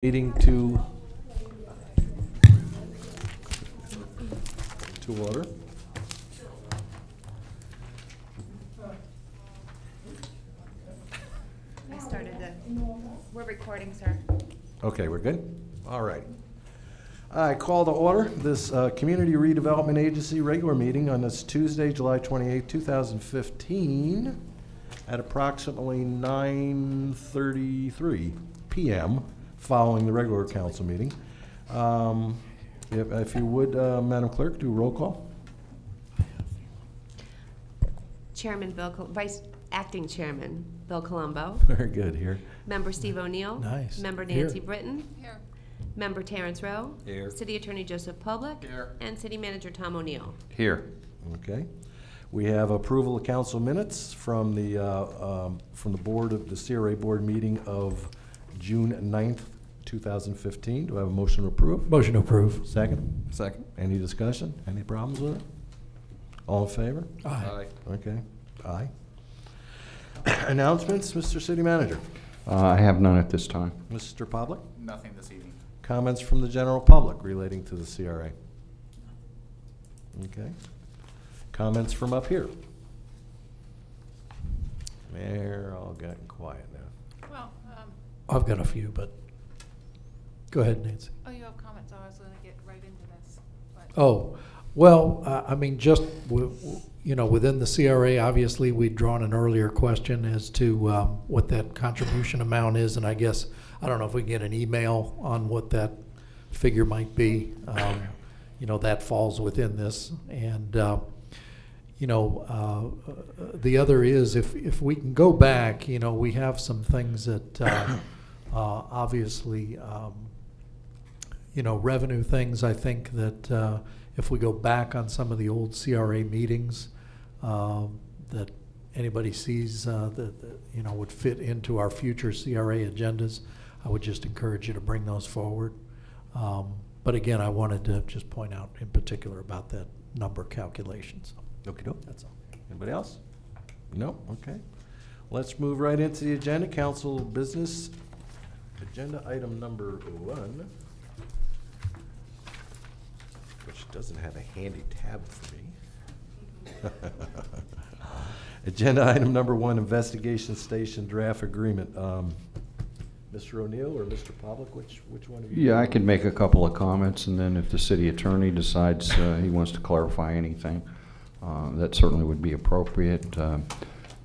Meeting to order. We're recording, sir. Okay, we're good? All right. I call to order this Community Redevelopment Agency regular meeting on this Tuesday, July 28, 2015 at approximately 9:33 p.m. following the regular council meeting. If you would, Madam Clerk, do roll call. Chairman Acting Chairman Bill Colombo. Very good. Here. Member Steve O'Neill. Nice. Member Nancy Here. Britton. Here. Member Terrence Rowe. Here. City Attorney Joseph Public. Here. And City Manager Tom O'Neill. Here. Okay. We have approval of council minutes from the board of the CRA board meeting of June 9th, 2015. Do I have a motion to approve? Motion to approve. Second? Second. Any discussion? Any problems with it? All in favor? Aye. Okay. Aye. Announcements, Mr. City Manager. I have none at this time. Mr. Public? Nothing this evening. Comments from the general public relating to the CRA? Okay. Comments from up here? They're all getting quiet now. Well, I've got a few, but go ahead, Nancy. oh, you have comments. I was going to get right into this. But Oh, well, I mean, just, within the CRA, obviously, we'd drawn an earlier question as to what that contribution amount is, and I guess, I don't know if we can get an email on what that figure might be. That falls within this. And, the other is, if we can go back, we have some things that obviously, revenue things, I think that if we go back on some of the old CRA meetings that anybody sees that would fit into our future CRA agendas, I would just encourage you to bring those forward. But again, I wanted to just point out in particular about that number calculations. Okey doke. That's all. Anybody else? No? Okay. Let's move right into the agenda. Council business. Agenda item number 1, which doesn't have a handy tab for me. Agenda item number 1, investigation station draft agreement. Mr. O'Neill or Mr. Public, which one of you? Yeah, I can make a couple of comments, and then if the city attorney decides he wants to clarify anything, that certainly would be appropriate.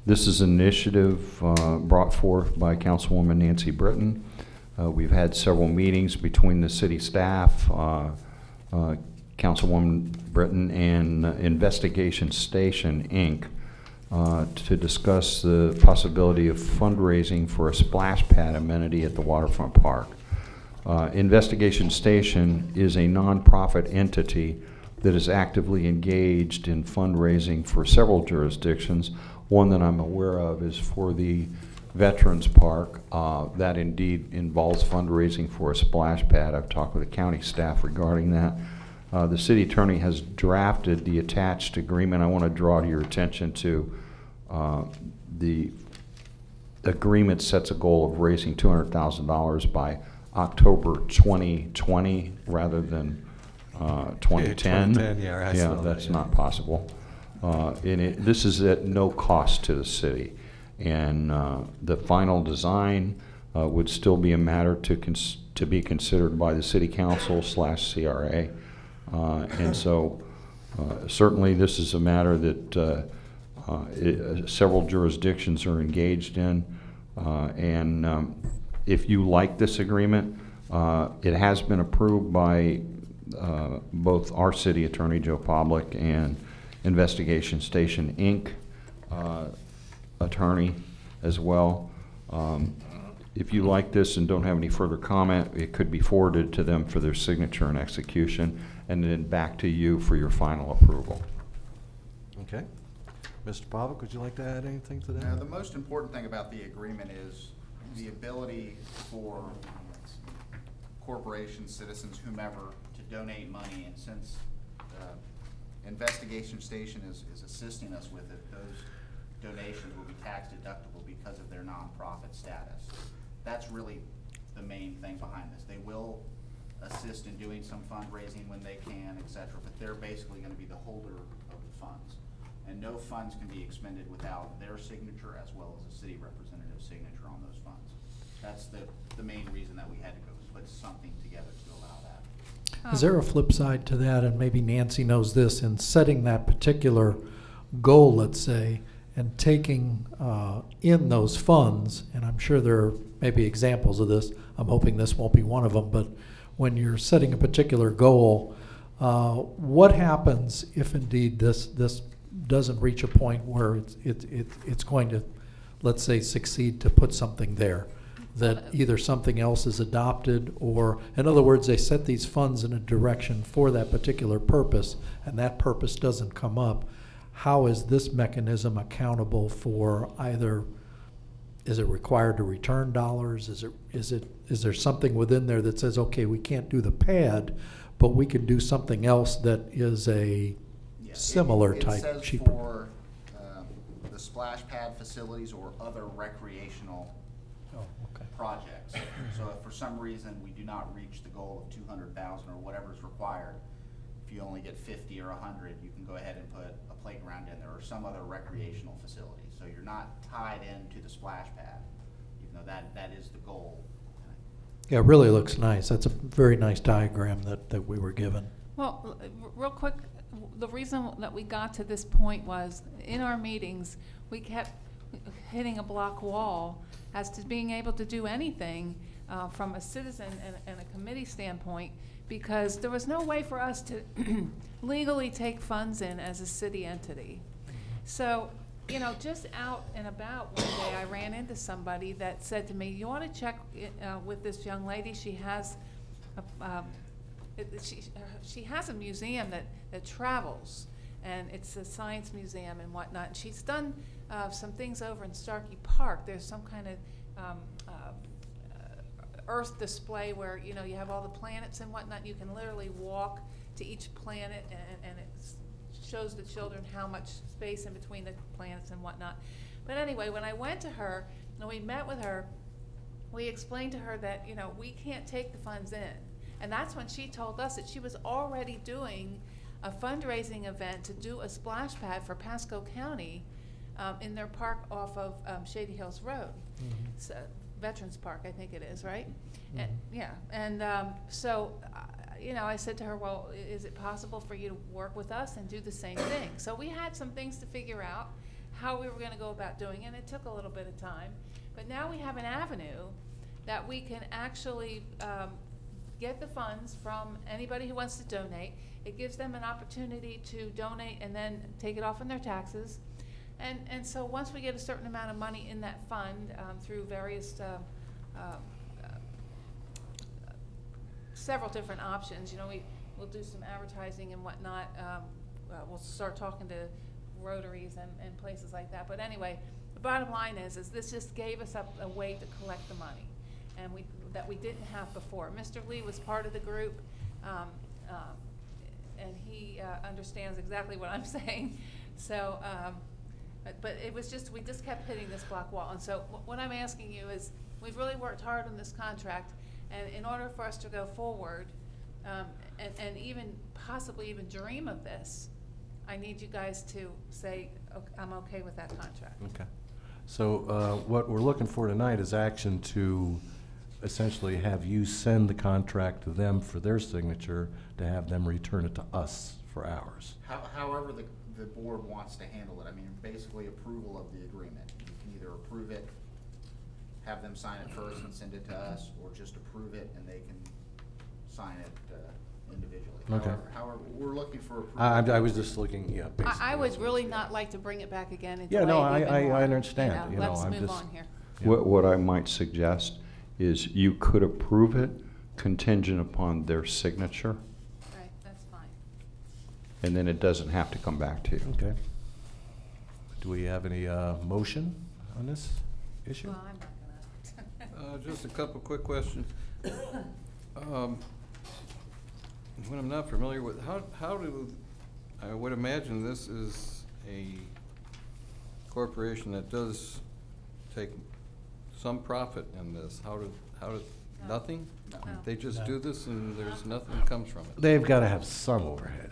This is an initiative brought forth by Councilwoman Nancy Britton. We've had several meetings between the city staff, Councilwoman Britton, and Investigation Station, Inc., to discuss the possibility of fundraising for a splash pad amenity at the waterfront park. Investigation Station is a nonprofit entity that is actively engaged in fundraising for several jurisdictions. One that I'm aware of is for the Veterans Park. That indeed involves fundraising for a splash pad. I've talked with the county staff regarding that. The city attorney has drafted the attached agreement. I want to draw to your attention to the agreement sets a goal of raising $200,000 by October 2020 rather than 2010. 2010, yeah, that's not possible. This is at no cost to the city, and the final design would still be a matter to be considered by the city council / CRA, and so certainly this is a matter that several jurisdictions are engaged in, and if you like this agreement, it has been approved by both our city attorney, Joe Public, and Investigation Station, Inc. Attorney as well. If you like this and don't have any further comment, it could be forwarded to them for their signature and execution, and then back to you for your final approval. Okay. Mr. Pavic, would you like to add anything to that? Now, the most important thing about the agreement is the ability for corporations, citizens, whomever, to donate money. And since Investigation Station is assisting us with it, those donations will be tax deductible because of their nonprofit status. That's really the main thing behind this. They will assist in doing some fundraising when they can, et cetera, but they're basically gonna be the holder of the funds. And no funds can be expended without their signature as well as a city representative's signature on those funds. That's the main reason that we had to go put something together to allow that. Is there a flip side to that, and maybe Nancy knows this, in setting that particular goal, let's say, and taking in those funds, and I'm sure there are maybe examples of this, I'm hoping this won't be one of them, but when you're setting a particular goal, what happens if indeed this doesn't reach a point where it's going to, let's say, succeed to put something there, that either something else is adopted, or in other words, they set these funds in a direction for that particular purpose and that purpose doesn't come up? How is this mechanism accountable for either, is it required to return dollars? Is there something within there that says, okay, we can't do the pad, but we can do something else that is a Yeah, similar it type, says cheaper? for the splash pad facilities or other recreational Oh, okay. projects. So if for some reason we do not reach the goal of 200,000 or whatever is required, if you only get 50 or 100, you can go ahead and put a playground in there or some other recreational facility. So you're not tied into the splash pad, even though that is the goal. Yeah, it really looks nice. That's a very nice diagram that we were given. Well, real quick, the reason that we got to this point was, in our meetings, we kept hitting a block wall as to being able to do anything from a citizen and a committee standpoint, because there was no way for us to legally take funds in as a city entity. So, you know, just out and about one day, I ran into somebody that said to me, you want to check with this young lady? She has she has a museum that travels, and it's a science museum and whatnot. And she's done some things over in Starkey Park. There's some kind of Earth display where, you know, you have all the planets and whatnot. You can literally walk to each planet, and it shows the children how much space in between the planets and whatnot. But anyway, when I went to her and we met with her, we explained to her that, you know, we can't take the funds in. And that's when she told us that she was already doing a fundraising event to do a splash pad for Pasco County in their park off of Shady Hills Road. Mm-hmm. So, Veterans Park, I think it is, right? Mm-hmm. And, yeah, and so, you know, I said to her, well, is it possible for you to work with us and do the same thing? So we had some things to figure out, how we were going to go about doing it, and it took a little bit of time. But now we have an avenue that we can actually get the funds from anybody who wants to donate. It gives them an opportunity to donate and then take it off in their taxes. And so once we get a certain amount of money in that fund through various several different options, you know, we'll do some advertising and whatnot. We'll start talking to Rotaries and places like that. But anyway, the bottom line is this just gave us a way to collect the money, and that we didn't have before. Mr. Lee was part of the group, and he understands exactly what I'm saying. So, but it was just, we just kept hitting this block wall. And so what I'm asking you is, we've really worked hard on this contract, and in order for us to go forward, and even possibly even dream of this, I need you guys to say, okay, I'm okay with that contract. Okay. So what we're looking for tonight is action to essentially have you send the contract to them for their signature, to have them return it to us for ours. However the board wants to handle it. I mean, basically approval of the agreement. You can either approve it, have them sign it first and send it to us, or just approve it and they can sign it individually. Okay. However, we're looking for approval. I was just looking, yeah, basically. I would that's really what- not like to bring it back again and Yeah, delay no, it even more. I understand, you know, Let's I'm move just- on here. Yeah. What I might suggest is you could approve it contingent upon their signature, Right, that's fine. and then it doesn't have to come back to you. Okay. Do we have any motion on this issue? Well, I'm not gonna. Just a couple quick questions. What I'm not familiar with, how do, I would imagine this is a corporation that does take some profit in this. How do Nothing? No. No. They just No. do this and there's nothing that comes from it? They've got to have some overhead.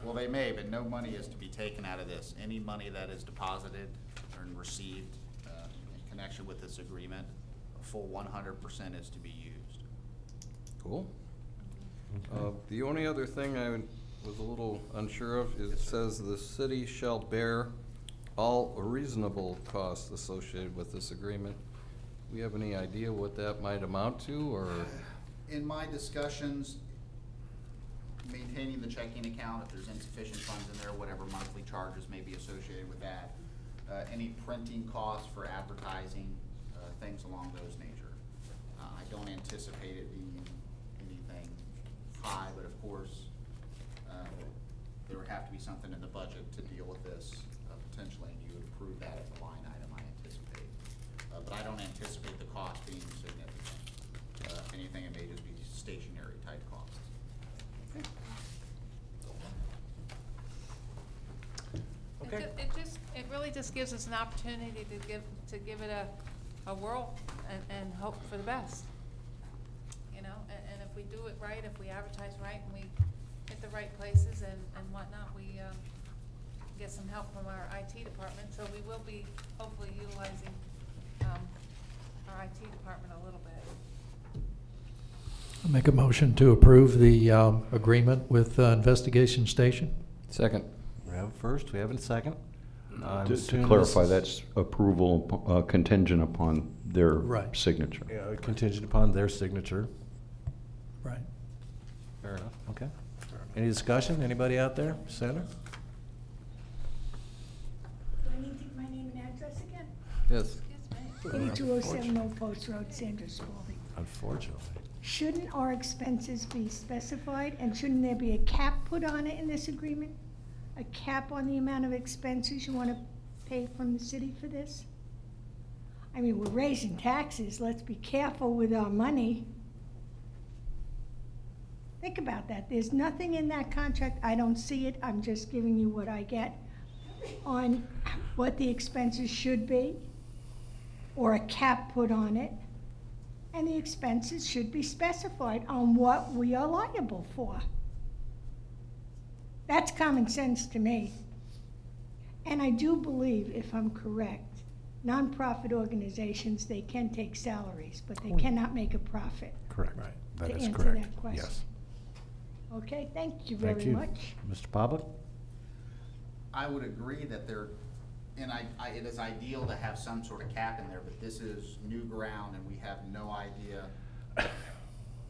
Well, they may, but no money is to be taken out of this. Any money that is deposited or received in connection with this agreement, a full 100% is to be used. Cool. The only other thing I was a little unsure of is it says the city shall bear all reasonable costs associated with this agreement. We have any idea what that might amount to, or? In my discussions, maintaining the checking account, if there's insufficient funds in there, whatever monthly charges may be associated with that, any printing costs for advertising, things along those nature. I don't anticipate it being anything high, but of course, there would have to be something in the budget to deal with this potentially, and you would approve that as a line item, I anticipate. But I don't anticipate the cost being significant. If anything, it may just be stationary type costs. Okay. It really just gives us an opportunity to give it a whirl and hope for the best. You know, and if we do it right, if we advertise right and we hit the right places and whatnot, we get some help from our IT department, so we will be hopefully utilizing our IT department a little bit. I'll make a motion to approve the agreement with Investigation Station. Second. We have a first, we have a second. I'm To assuming clarify, this is- that's approval contingent upon their Right. signature. Yeah, contingent upon their signature. Right. Fair enough, okay. Any discussion? Anybody out there? Senator? Do I need to give my name and address again? Yes. Excuse me. 8207 Old Post Road, Sandra Spalding. Unfortunately. Shouldn't our expenses be specified, and shouldn't there be a cap put on it in this agreement? A cap on the amount of expenses you want to pay from the city for this? I mean, we're raising taxes, let's be careful with our money. Think about that, there's nothing in that contract, I don't see it, I'm just giving you what I get, on what the expenses should be, or a cap put on it, and the expenses should be specified on what we are liable for. That's common sense to me. And I do believe, if I'm correct, nonprofit organizations, they can take salaries, but they cannot make a profit. Correct. Right. That To is answer correct. that question. Yes. Okay, thank you Thank very you. much. Mr. Pablo? I would agree that there, and it is ideal to have some sort of cap in there, but this is new ground and we have no idea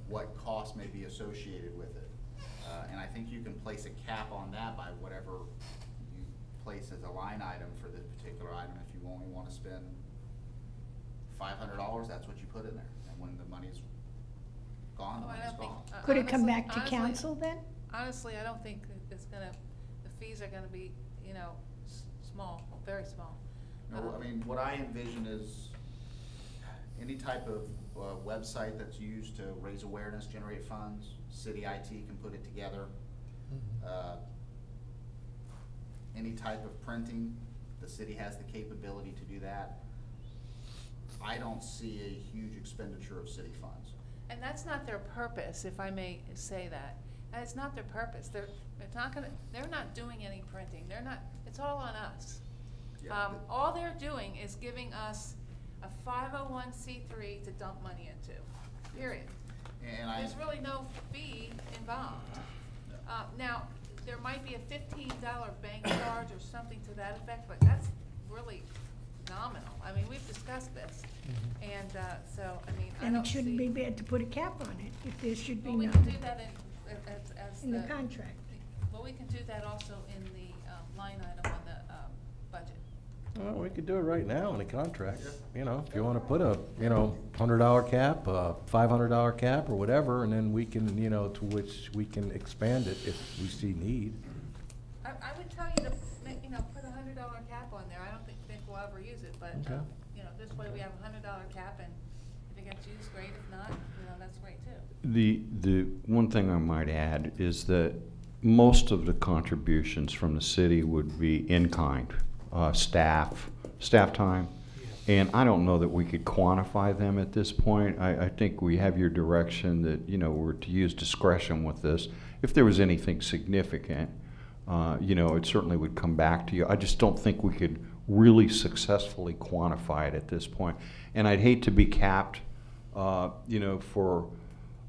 what costs may be associated with it. And I think you can place a cap on that by whatever you place as a line item for this particular item. If you only want to spend $500, that's what you put in there. And when the money's gone, the Oh, I money's don't think- gone. Could it come back to honestly- council then? Honestly, I don't think that it's gonna, the fees are gonna be, you know, small, very small. No, I mean, what I envision is any type of website that's used to raise awareness, generate funds, city IT can put it together. Any type of printing, the city has the capability to do that. I don't see a huge expenditure of city funds. And that's not their purpose, if I may say that. That is not their purpose. They're not doing any printing. It's all on us. Yeah. All they're doing is giving us a 501c3 to dump money into, period. And There's really no fee involved. Now, there might be a $15 bank charge or something to that effect, but that's really nominal. I mean, we've discussed this, and so, I mean, I And don't it shouldn't see- be bad to put a cap on it, if there should be Well, we none. can do that as In the contract. Well, we can do that also in the line item on the budget. Well, we could do it right now in the contract. Yeah. You know, if you want to put a, $100 cap, $500 cap or whatever, and then we can, to which we can expand it if we see need. I would tell you to, put a $100 cap on there. I don't think we'll ever use it, but, Okay. this way we have a $100 cap, and if it gets used, great. If not, that's great too. The one thing I might add is that most of the contributions from the city would be in kind, staff time, And I don't know that we could quantify them at this point. I think we have your direction that, you know, we're to use discretion with this. If there was anything significant, you know, it certainly would come back to you. I just don't think we could really successfully quantify it at this point. And I'd hate to be capped, you know, for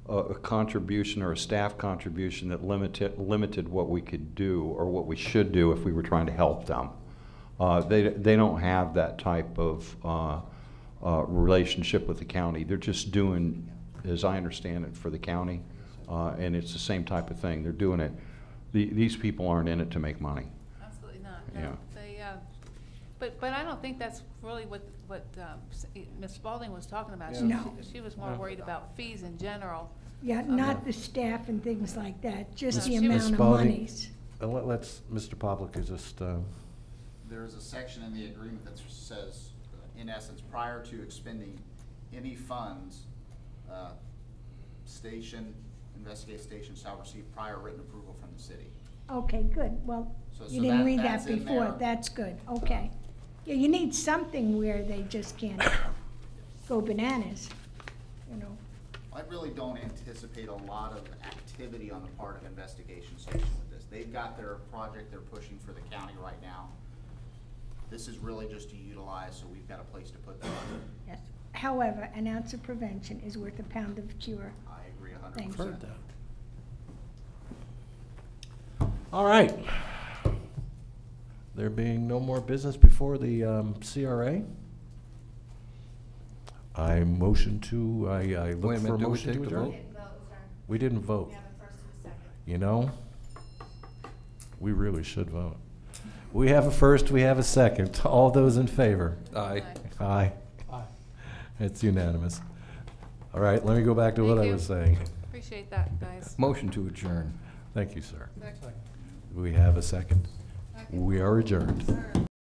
a contribution or a staff contribution that limited what we could do or what we should do if we were trying to help them. They don't have that type of relationship with the county. They're just doing, as I understand it, for the county, and it's the same type of thing. They're doing it. These people aren't in it to make money. Absolutely not, no. Yeah. They, but I don't think that's really what Ms. Spalding was talking about. No. She was more worried about fees in general. Yeah, not the staff and things like that, just the She was- amount of Spalding. monies. Let's, Mr. Pavlik is just, There's a section in the agreement that says, in essence, prior to expending any funds, investigate station shall receive prior written approval from the city. Okay, good, well, So you didn't read that that's in before, there. that's good, okay. Yeah, you need something where they just can't go bananas, you know. I really don't anticipate a lot of activity on the part of investigation station with this. They've got their project they're pushing for the county right now. This is really just to utilize, so we've got a place to put the money. Yes. However, an ounce of prevention is worth a pound of cure. I agree 100%. Thank Heard that. all right. There being no more business before the CRA, I motion to, I Wait look a for a minute, do we motion to take the adjourn. vote? We didn't vote. You know, we really should vote. We have a first, we have a second. All those in favor? Aye. Aye. Aye. It's unanimous. All right, let me go back to what Thank I you. was saying. Appreciate that, guys. Motion to adjourn. Thank you, sir. Second. We have a second. We are adjourned.